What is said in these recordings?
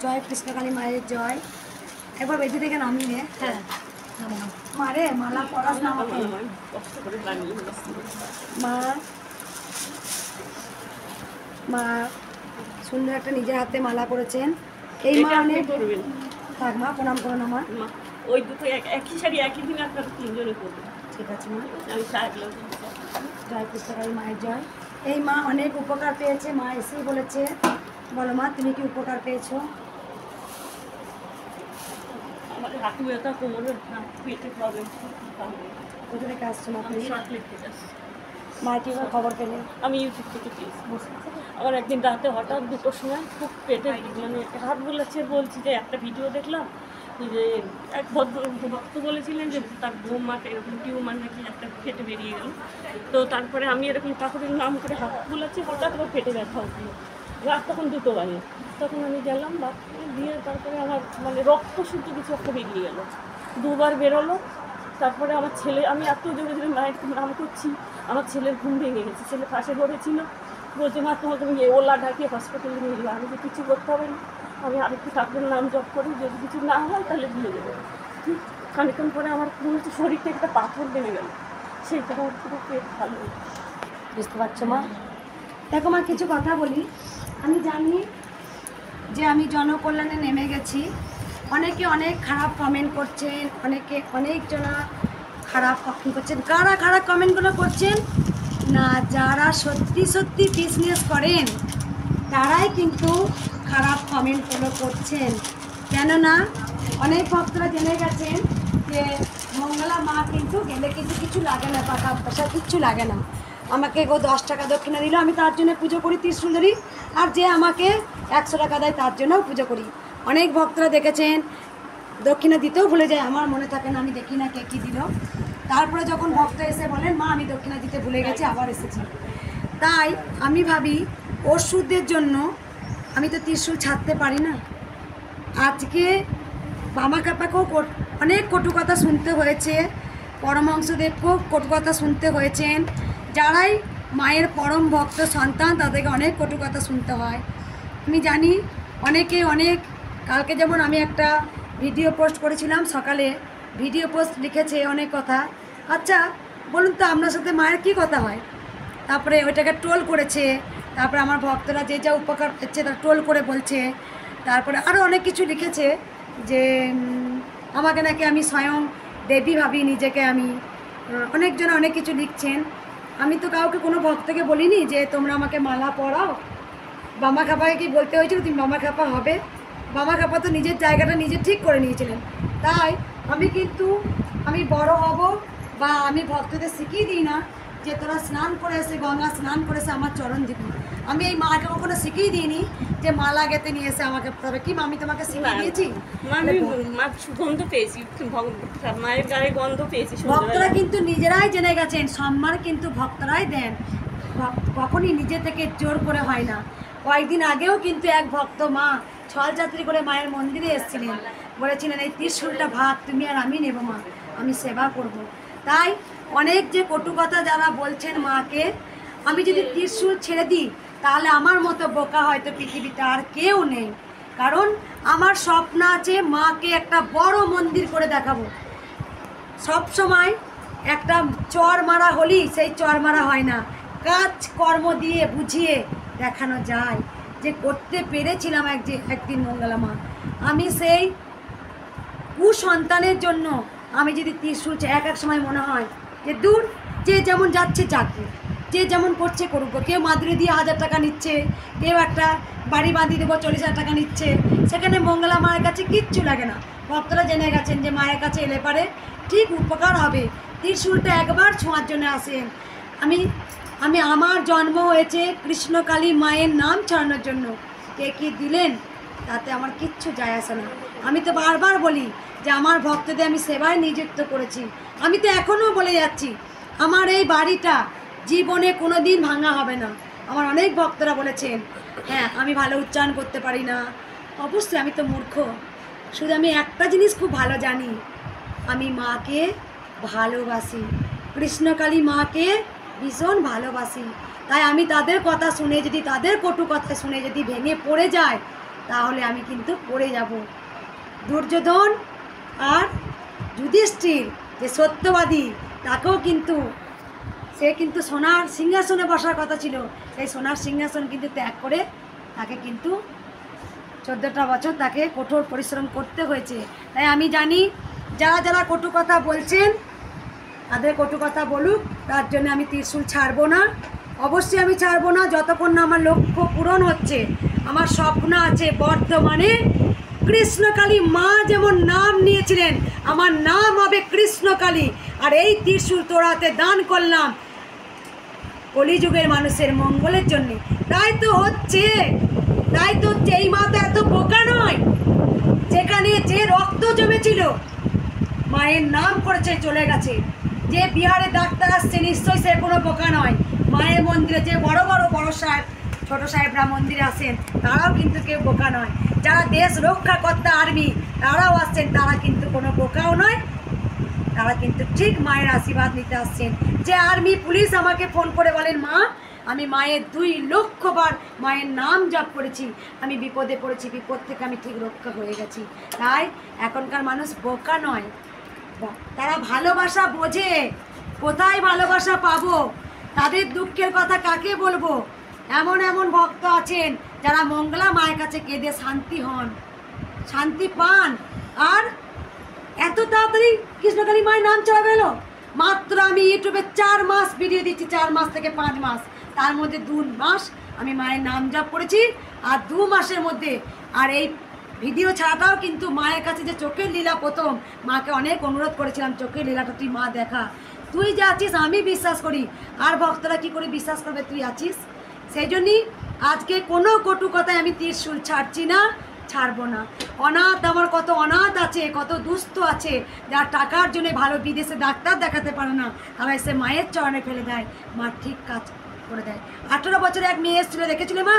জয় কৃষ্ণকালী মায়ের জয়। একবার বেদি থেকে নামিয়ে নে। হ্যাঁ মারে মালা পরাস না আমাকে। মা মা সুন্দর একটা নিজের হাতে মালা করেছেন। এই মা অনেক থাক মা, প্রণাম করো না মা। ওই দুটো একই শাড়ি একই দিন আপনারা তিনজনে করবেন। ঠিক আছে মা। আমি জয় কৃষ্ণকালী মায়ের জয়। এই মা অনেক উপকার পেয়েছে, মা এসেই বলেছে। বলো মা, তুমি কি উপকার পেয়েছো? আমার হাঁটু ব্যথা, কোমরের পেটে প্রবলেম। কোথা থেকে আসছো মা? আমি চকলেট থেকে আসছি। মা কি খবর পেলে? আমি ইউটিউব থেকে পেয়েছি। আমার একদিন রাতে হঠাৎ 2টোর সময় খুব পেটে মানে হাত বোলাচ্ছে, বলছি যে একটা ভিডিও দেখলাম যে এক ভক্ত বলেছিলেন যে তার বোমাকে এরকম টিউমার নাকি একটা পেটে বেরিয়ে গেল। তো তারপরে আমি এরকম ঠাকুরের নাম করে হাত বোলাচ্ছি, হঠাৎ করে পেটে ব্যথা উঠলো। রাত তখন 2টো বাজে। তখন আমি গেলাম বাথরুমে, দিয়ে তারপরে আমার মানে রক্ত শুদ্ধ কিছু একটা বেরিয়ে গেল, 2বার বেরোলো। তারপরে আমার ছেলে, আমি এত জোরে জোরে মায়ের নাম করছি, আমার ছেলের ঘুম ভেঙে গেছে। ছেলে পাশে ধরেছিল, বলছে মা তোমাকে আমি ওলা ঢাকিয়ে হসপিটালে নিয়ে যাবো। আমি তো কিছু করতে হবে না, আমি আরেকটু ঠাকুরের নাম জপ করি, যদি কিছু না হয় তাহলে দিয়ে দেবো। ঠিক খানিক্ষণ পরে আমার মনে হচ্ছে শরীর থেকে একটা পাথর নেমে গেল, সেইটা আমার পুরো পেট ভালো। বুঝতে পারছো মা? দেখো মা, কিছু কথা বলি। আমি জানি যে আমি জনকল্যাণে নেমে গেছি। অনেকে অনেক খারাপ কমেন্ট করছেন, অনেকে অনেকজনা খারাপ কমেন্ট করছেন। কারা খারাপ কমেন্টগুলো করছেন না, যারা সত্যি সত্যি বিজনেস করেন তারাই কিন্তু খারাপ কমেন্টগুলো করছেন। কেননা অনেক ভক্তরা জেনে গেছেন যে মঙ্গলা মা কিন্তু গেলে কিন্তু কিছু লাগে না, টাকা পয়সা কিচ্ছু লাগে না। আমাকে 10 টাকা দক্ষিণা দিল, আমি তার জন্য পুজো করি ত্রিশূল ধরি। আর যে আমাকে 100 টাকা দেয় তার জন্যও পুজো করি। অনেক ভক্তরা দেখেছেন দক্ষিণা দিতেও ভুলে যায়, আমার মনে থাকে না, আমি দেখি না কে কী দিল। তারপরে যখন ভক্ত এসে বলেন মা আমি দক্ষিণা দিতে ভুলে গেছি, আবার এসেছি। তাই আমি ভাবি ওষুধের জন্য আমি তো ত্রিশূল ছাড়তে পারি না। আজকে বামা কাপাকেও অনেক কটু কথা শুনতে হয়েছে, পরমহংসদেবকেও কটু কথা শুনতে হয়েছেন। যারাই মায়ের পরম ভক্ত সন্তান তাদেরকে অনেক কটু কথা শুনতে হয়। আমি জানি অনেকে অনেক, কালকে যেমন আমি একটা ভিডিও পোস্ট করেছিলাম, সকালে ভিডিও পোস্ট লিখেছে অনেক কথা। আচ্ছা বলুন তো আপনার সাথে মায়ের কী কথা হয়? তারপরে ওইটাকে ট্রোল করেছে। তারপরে আমার ভক্তরা যে যা উপকার পেচ্ছে তারা ট্রোল করে বলছে। তারপরে আরও অনেক কিছু লিখেছে যে আমাকে নাকি আমি স্বয়ং দেবী ভাবি নিজেকে আমি। অনেকজন অনেক কিছু লিখছেন। আমি তো কাউকে কোনো ভক্তকে বলিনি যে তোমরা আমাকে মালা পরাও। বামা খাপাকে কি বলতে হয়েছিল তুমি বামা খাপা হবে? বামা খাপা তো নিজের জায়গাটা নিজে ঠিক করে নিয়েছিলেন। তাই আমি বড় হব বা আমি ভক্তদের শিখিয়ে দিই না যে তোরা স্নান করে এসে গঙ্গা স্নান করে এসে আমার চরণ দিবি। আমি এই মাকে কখনো শিখিয়ে দিইনি যে মালা গেতে নিয়ে এসে আমাকে তবে কি আমি তোমাকে শিখিয়ে দিয়েছি? গন্ধ পেয়েছি, মায়ের গায়ে গন্ধ পেয়েছি। ভক্তরা কিন্তু নিজেরাই জেনে গেছেন, সম্মান কিন্তু ভক্তরাই দেন, কখনই নিজে থেকে জোর করে হয় না। কয়েকদিন আগেও কিন্তু এক ভক্ত মা ছলযাত্রী করে মায়ের মন্দিরে এসেছিলেন, বলেছিলেন এই ত্রিশূলটা ভাগ তুমি আর আমি নেব মা, আমি সেবা করব। তাই অনেক যে কটু কথা যারা বলছেন মাকে, আমি যদি ত্রিশূল ছেড়ে দিই তাহলে আমার মতো বোকা হয়তো পৃথিবীতে আর কেউ নেই। কারণ আমার স্বপ্ন আছে মাকে একটা বড় মন্দির করে দেখাবো। সব সময় একটা চর মারা হলেই সেই চর মারা হয় না, কাজ কর্ম দিয়ে বুঝিয়ে দেখানো যায় যে করতে পেরেছিলাম একদিন মঙ্গলা মা। আমি সেই কুসন্তানের জন্য আমি যদি ত্রিশূল এক সময় মনে হয় যে দূর, যে যেমন যাচ্ছে যাকে, যে যেমন করছে করুক। কেউ মাদুরি দিয়ে 1000 টাকা নিচ্ছে, কেউ একটা বাড়ি বাঁধিয়ে দেবো 40,000 টাকা নিচ্ছে, সেখানে মঙ্গলা মায়ের কাছে কিচ্ছু লাগে না। ভক্তরা জেনে গেছেন যে মায়ের কাছে এলে পারে ঠিক উপকার হবে। ত্রিশূলটা একবার ছোঁয়ার জন্য আসেন। আমি আমার জন্ম হয়েছে কৃষ্ণকালী মায়ের নাম ছড়ানোর জন্য। কে কী দিলেন তাতে আমার কিচ্ছু যায় আসে না। আমি তো বারবার বলি যে আমার ভক্তদের আমি সেবায় নিযুক্ত করেছি। আমি তো এখনও বলে যাচ্ছি আমার এই বাড়িটা জীবনে কোনো দিন ভাঙা হবে না। আমার অনেক ভক্তরা বলেছেন হ্যাঁ আমি ভালো উচ্চারণ করতে পারি না। অবশ্যই আমি তো মূর্খ, শুধু আমি একটা জিনিস খুব ভালো জানি, আমি মাকে ভালোবাসি, কৃষ্ণকালী মাকে ভীষণ ভালোবাসি। তাই আমি তাদের কথা শুনে যদি, তাদের কটু কথা শুনে যদি ভেঙে পড়ে যায় তাহলে আমি কিন্তু পড়ে যাব। দুর্যোধন আর যুধিষ্ঠির যে সত্যবাদী, তাকেও কিন্তু সে কিন্তু সোনার সিংহাসনে বসার কথা ছিল, সেই সোনার সিংহাসন কিন্তু ত্যাগ করে তাকে কিন্তু 14টা বছর তাকে কঠোর পরিশ্রম করতে হয়েছে। তাই আমি জানি যারা যারা কটু কথা বলছেন তাদের কটু কথা বলুক, তার জন্য আমি ত্রিশূল ছাড়বো না, অবশ্যই আমি ছাড়বো না যতক্ষণ না আমার লক্ষ্য পূরণ হচ্ছে। আমার স্বপ্ন আছে বর্ধমানে কৃষ্ণকালী মা যেমন নাম নিয়েছিলেন, আমার নাম হবে কৃষ্ণকালী। আর এই ত্রিশূল তোড়াতে দান করলাম কলিযুগের মানুষের মঙ্গলের জন্যে। তাই তো হচ্ছে এই মা তো এত বোকা নয়, যেখানে যে রক্ত জমেছিল মায়ের নাম করেছে চলে গেছে। যে বিহারে ডাক্তার আসছে নিশ্চয়ই সে কোনো বোকা নয়। মায়ের মন্দিরে যে বড় সাহেব ছোট সাহেবরা মন্দিরে আসেন তারাও কিন্তু কেউ বোকা নয়। যারা দেশ রক্ষাকর্তা আর্মি তারাও আসছেন, তারা কিন্তু কোনো বোকাও নয়, তারা কিন্তু ঠিক মায়ের আশীর্বাদ নিতে আসছেন। যে আর্মি পুলিশ আমাকে ফোন করে বলেন মা আমি মায়ের 2 লক্ষ বার মায়ের নাম জপ করেছি, আমি বিপদে পড়েছি, বিপদ থেকে আমি ঠিক রক্ষা হয়ে গেছি। তাই এখনকার মানুষ বোকা নয়, তারা ভালোবাসা বোঝে। কোথায় ভালোবাসা পাবো, তাদের দুঃখের কথা কাকে বলবো। এমন এমন ভক্ত আছেন যারা মঙ্গলা মায়ের কাছে কেঁদে শান্তি হন, শান্তি পান। আর এত তাড়াতাড়ি কৃষ্ণকালী মায়ের নাম চড়া গেল। মাত্র আমি ইউটিউবে 4 মাস ভিডিও দিচ্ছি, 4 মাস থেকে 5 মাস, তার মধ্যে 2 মাস আমি মায়ের নাম জপ করেছি। আর 2 মাসের মধ্যে আর এই ভিডিও ছাড়াটাও কিন্তু মায়ের কাছে যে চোখের লীলা, প্রথম মাকে অনেক অনুরোধ করেছিলাম চোখের লীলাটা তুই মা দেখা, তুই যে আছিস আমি বিশ্বাস করি, আর ভক্তরা কী করে বিশ্বাস করবে তুই আছিস। সেই জন্যই আজকে কোনো কটু কথায় আমি ত্রিশূল ছাড়ছি না, ছাড়বো না। অনাথ আমার কত অনাথ আছে, কত দুস্থ আছে, যারা টাকার জন্য ভালো বিদেশে ডাক্তার দেখাতে পারে না, তারা এসে মায়ের চরণে ফেলে দেয়, মা ঠিক কাজ করে দেয়। 18 বছরে এক মেয়ে এসেছিলো, দেখেছিলে মা,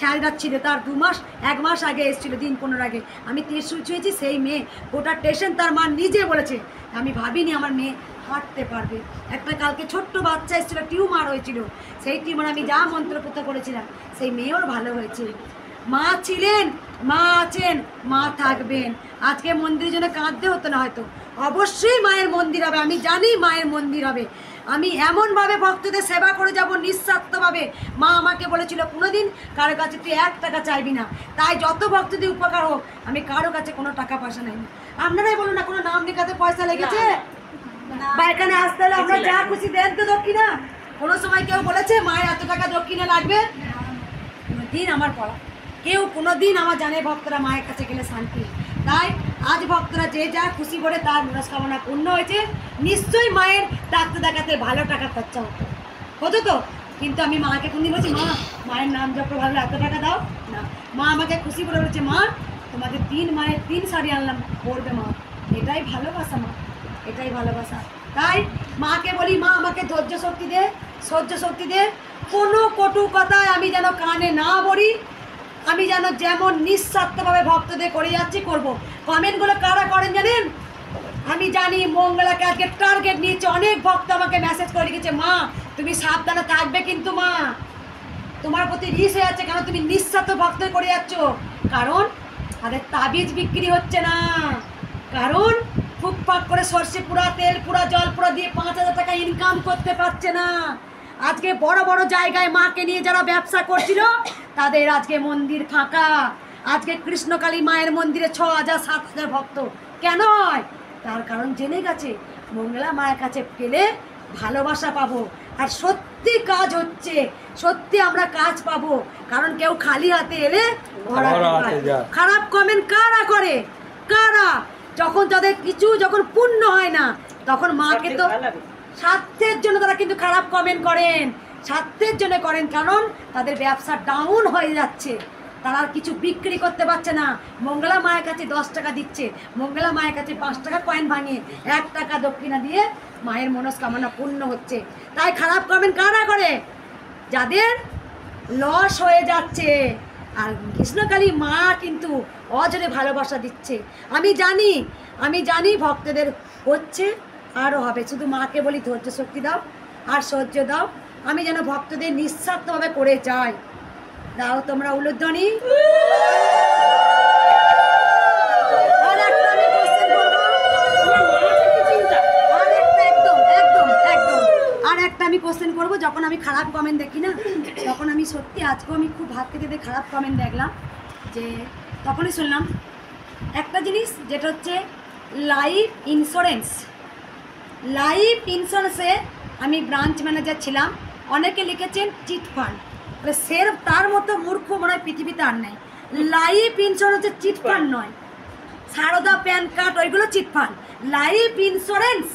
ছায়া ছিল, তার 2 মাস 1 মাস আগে এসেছিলো, দিন 15 আগে আমি ত্রিশূল ছুঁয়েছি। সেই মেয়ে গোটা স্টেশন তার মা নিজে বলেছে, আমি ভাবিনি আমার মেয়ে হাঁটতে পারবে। একটা কালকে ছোট্ট বাচ্চা এসেছিলো, টিউমার হয়েছিল, সেই টিউমার আমি যা মন্ত্রপুত করেছিলাম সেই মেয়েও ভালো হয়েছে। মা ছিলেন, মা আছেন, মা থাকবেন। আজকে মন্দিরের জন্য কাঁদতে হতো না, হয়তো অবশ্যই মায়ের মন্দির হবে, আমি জানি মায়ের মন্দির হবে। আমি এমনভাবে ভক্তদের সেবা করে যাব নিঃস্বার্থভাবে। মা আমাকে বলেছিল কোনোদিন কারো কাছে তুই 1 টাকা চাইবি না। তাই যত ভক্তদের উপকার হোক আমি কারো কাছে কোনো টাকা পয়সা নেই। আপনারাই বলুন না, কোনো নাম লেখাতে পয়সা লেগেছে? বা এখানে আসতে হলে আমরা যা খুশি দেন তো দক্ষিণা। কোনো সময় কেউ বলেছে মায়ের এত টাকা দক্ষিণা লাগবে? কোনোদিন আমার পড়া কেউ কোনোদিন আমার জানে ভক্তরা মায়ের কাছে গেলে শান্তি। তাই আজ ভক্তরা যে যা খুশি করে তার মনস্কামনা পূর্ণ হয়েছে। নিশ্চয়ই মায়ের ডাক্তার দেখাতে ভালো টাকা খরচা হতো তো, কিন্তু আমি মাকে কোনদিন বলছি মা মায়ের নাম যত ভালো এত টাকা দাও না। মা আমাকে খুশি করে বলেছে মা তোমাদের 3 মায়ের 3 শাড়ি আনলাম, পরবে মা। এটাই ভালোবাসা মা, এটাই ভালোবাসা। তাই মাকে বলি মা আমাকে ধৈর্য শক্তি দে, সহ্য শক্তি দে, কোনো কটু কথায় আমি যেন কানে না বলি, আমি যেন যেমন নিঃস্বার্থভাবে ভক্তদের করে যাচ্ছি করব। কমেন্টগুলো কারা করেন জানেন? আমি জানি মঙ্গলাকে আজকে টার্গেট নিয়েছে, অনেক ভক্ত আমাকে মেসেজ করে লিখেছে মা তুমি সাবধানে থাকবে, কিন্তু মা তোমার প্রতি রিস হয়ে যাচ্ছে, কারণ তুমি নিঃস্বার্থ ভক্ত করে যাচ্ছ। কারণ তাদের তাবিজ বিক্রি হচ্ছে না, কারণ ফুকফাক করে সর্ষে পুরা, তেল পুরা, জল পুরা দিয়ে 5,000 টাকা ইনকাম করতে পারছে না। আজকে বড় বড় জায়গায় মাকে নিয়ে যারা ব্যবসা করছিল তাদের আজকে মন্দির ফাঁকা। আজকে কৃষ্ণকালী মায়ের মন্দিরে 6,000 7,000 ভক্ত কেন হয়? তার কারণ জেনে গেছে মঙ্গলা মায়ের কাছে পেলে ভালোবাসা পাবো, আর সত্যি কাজ হচ্ছে, সত্যি আমরা কাজ পাবো। কারণ কেউ খালি হাতে এলে খারাপ কমেন্ট কারা করে? কারা? যখন তাদের কিছু যখন পূর্ণ হয় না তখন মাকে তো স্বার্থের জন্য তারা কিন্তু খারাপ কমেন্ট করেন, স্বার্থের জন্য করেন, কারণ তাদের ব্যবসা ডাউন হয়ে যাচ্ছে, তারা আর কিছু বিক্রি করতে পারছে না। মঙ্গলা মায়ের কাছে 10 টাকা দিচ্ছে, মঙ্গলা মায়ের কাছে 5 টাকা কয়েন ভাঙিয়ে 1 টাকা দক্ষিণা দিয়ে মায়ের মনস্কামনা পূর্ণ হচ্ছে। তাই খারাপ কমেন্ট কারা করে? যাদের লস হয়ে যাচ্ছে। আর কৃষ্ণকালী মা কিন্তু অজরে ভালোবাসা দিচ্ছে। আমি জানি ভক্তদের হচ্ছে, আরও হবে। শুধু মাকে বলি ধৈর্য শক্তি দাও আর সহ্য দাও, আমি যেন ভক্তদের নিঃস্বার্থভাবে করে যাই। দাও তোমরা উলুধ্বনি। আর একটা আমি কোশ্চেন করবো, আর একটা আমি কোশ্চেন করবো। যখন আমি খারাপ কমেন্ট দেখি না, তখন আমি সত্যি আজকেও আমি খুব ভাত খেতে খারাপ কমেন্ট দেখলাম, যে তখনই শুনলাম একটা জিনিস, যেটা হচ্ছে লাইফ ইন্স্যুরেন্স। লাইফ ইন্স্যুরেন্সে আমি ব্রাঞ্চ ম্যানেজার ছিলাম। অনেকে লিখেছেন চিট ফান্ড, সের তার মতো মূর্খ মনে হয় পৃথিবীতে আর নেই। লাইফ ইন্স্যুরেন্স হচ্ছে চিট ফান্ড নয়, সারদা প্যান কার্ড ওইগুলো চিট ফান্ড। লাইফ ইন্স্যুরেন্স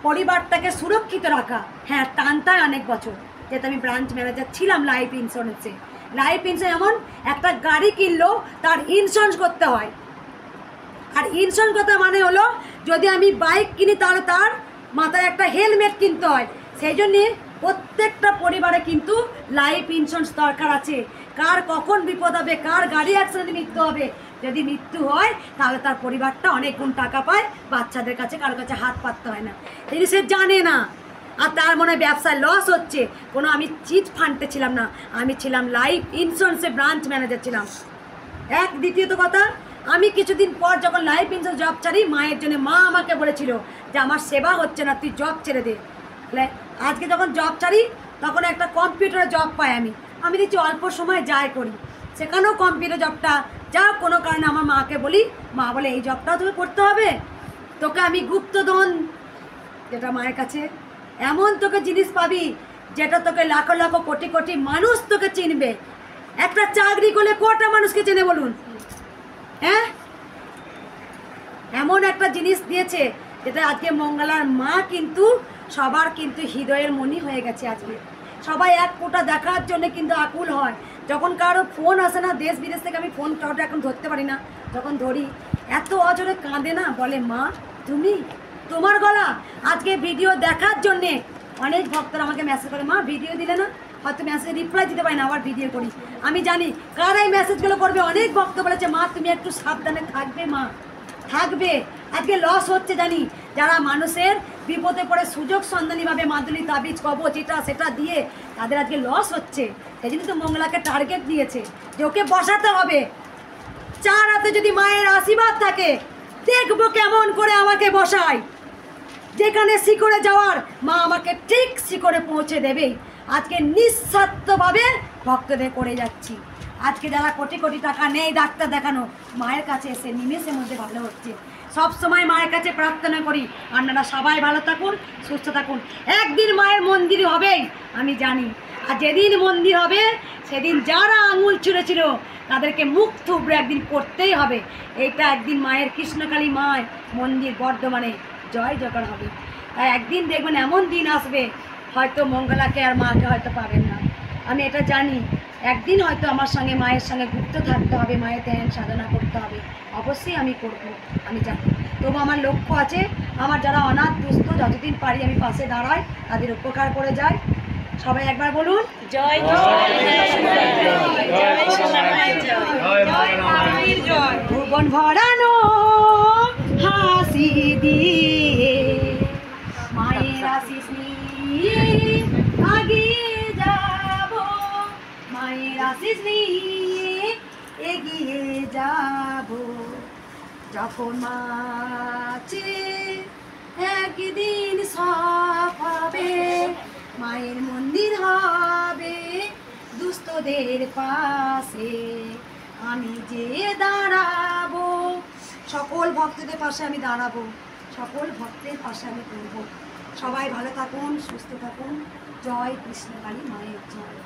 পরিবারটাকে সুরক্ষিত রাখা। হ্যাঁ, টানটায় অনেক বছর, যেহেতু আমি ব্রাঞ্চ ম্যানেজার ছিলাম লাইফ ইন্স্যুরেন্সে। লাইফ ইন্স্যুরেন্স এমন, একটা গাড়ি কিনলেও তার ইন্স্যুরেন্স করতে হয়। আর ইন্স্যুরেন্স করতে মানে হলো, যদি আমি বাইক কিনি তাহলে তার মাথায় একটা হেলমেট কিনতে হয়। সেই জন্যে প্রত্যেকটা পরিবারে কিন্তু লাইফ ইন্স্যুরেন্স দরকার আছে। কার কখন বিপদ হবে, কার গাড়ি অ্যাক্সিডেন্টে মৃত্যু হবে, যদি মৃত্যু হয় তাহলে তার পরিবারটা অনেক গুণ টাকা পায়, বাচ্চাদের কাছে কারোর কাছে হাত পাততে হয় না। এই সে জানে না, আর তার মনে হয় ব্যবসায় লস হচ্ছে। কোনো আমি চিট ফান্ডে ছিলাম না, আমি ছিলাম লাইফ ইন্স্যুরেন্সে ব্রাঞ্চ ম্যানেজার ছিলাম। দ্বিতীয়ত কথা, আমি কিছুদিন পর যখন লাইফ ইন্স্যুরেন্স জব ছাড়ি, মায়ের জন্য মা আমাকে বলেছিল যে আমার সেবা হচ্ছে না, তুই জব ছেড়ে দে। আজকে যখন জব ছাড়ি, তখন একটা কম্পিউটারে জব পাই। আমি দেখছি অল্প সময় যাই করি, সেখানেও কম্পিউটার জবটা যা কোনো কারণে আমার মাকে বলি, মা বলে এই জবটাও তোকে করতে হবে, তোকে আমি গুপ্তধন, যেটা মায়ের কাছে এমন তোকে জিনিস পাবি যেটা তোকে লাখো লাখো কোটি কোটি মানুষ তোকে চিনবে। একটা চাকরি করলে কটা মানুষকে চেনে বলুন? হ্যাঁ, এমন একটা জিনিস দিয়েছে যেটা আজকে মঙ্গলার মা কিন্তু সবার কিন্তু হৃদয়ের মনি হয়ে গেছে। আজকে সবাই এক ফোঁটা দেখার জন্য কিন্তু আকুল হয়। যখন কারো ফোন আসে না দেশ বিদেশ থেকে, আমি ফোন কাউটা এখন ধরতে পারি না, যখন ধরি এত অজরে কাঁদে না, বলে মা তুমি, তোমার গলা। আজকে ভিডিও দেখার জন্যে অনেক ভক্তরা আমাকে মেসেজ করে, মা ভিডিও দিলে না, হয়তো মেসেজ রিপ্লাই দিতে পারি না, আবার ভিডিও করি। আমি জানি কারা এই মেসেজগুলো করবে। অনেক ভক্ত বলেছে মা তুমি একটু সাবধানে থাকবে, মা থাকবে। আজকে লস হচ্ছে জানি, যারা মানুষের বিপদে পড়ে সুযোগ সন্ধানীভাবে মাদুলি তাবিজ কবচ এটা সেটা দিয়ে তাদের আজকে লস হচ্ছে। সেই জন্য তো মঙ্গলাকে টার্গেট দিয়েছে যে ওকে বসাতে হবে। চার হাতে যদি মায়ের আশীর্বাদ থাকে, দেখবো কেমন করে আমাকে বসায়। যেখানে শিখরে যাওয়ার, মা আমাকে ঠিক শিখরে পৌঁছে দেবেই। আজকে নিঃস্বার্থভাবে ভক্তদের করে যাচ্ছি। আজকে যারা কোটি কোটি টাকা নেই ডাক্তার দেখানো, মায়ের কাছে এসে নিমেষের মধ্যে ভালো হচ্ছে। সব সময় মায়ের কাছে প্রার্থনা করি আপনারা সবাই ভালো থাকুন, সুস্থ থাকুন। একদিন মায়ের মন্দির হবেই আমি জানি। আর যেদিন মন্দির হবে সেদিন যারা আঙুল ছুঁড়েছিল তাদেরকে মুখ থুবড়ে একদিন করতেই হবে। এইটা একদিন মায়ের কৃষ্ণকালী মায়ের মন্দির বর্ধমানে জয় জয়কার হবে। তাই একদিন দেখবেন এমন দিন আসবে, হয়তো মঙ্গলাকে আর মাকে হয়তো পাবেন না। আমি এটা জানি, একদিন হয়তো আমার সঙ্গে মায়ের সঙ্গে ঘুরতে থাকতে হবে, মায়ের ধ্যান সাধনা করতে হবে। অবশ্যই আমি করব, আমি জানি। তবু আমার লক্ষ্য আছে, আমার যারা অনাথ দুস্থ যতদিন পারি আমি পাশে দাঁড়াই, তাদের উপকার করে যাই। সবাই একবার বলুন জয় জয়। ভুবন ভরানো হাসি দিয়ে মায়ের আশিস নিয়ে আগিয়ে যাব, মায়ের আশিস নিয়ে এগিয়ে যাব। যখন মাছে একদিন সব হবে, মায়ের মন্দির হবে দুস্থদের পাশে, আমি যে দাঁড়াবো, সকল ভক্তদের পাশে আমি দাঁড়াবো, সকল ভক্তের পাশে আমি করবো। সবাই ভালো থাকুন, সুস্থ থাকুন। জয় কৃষ্ণকালী মায়ের জয়।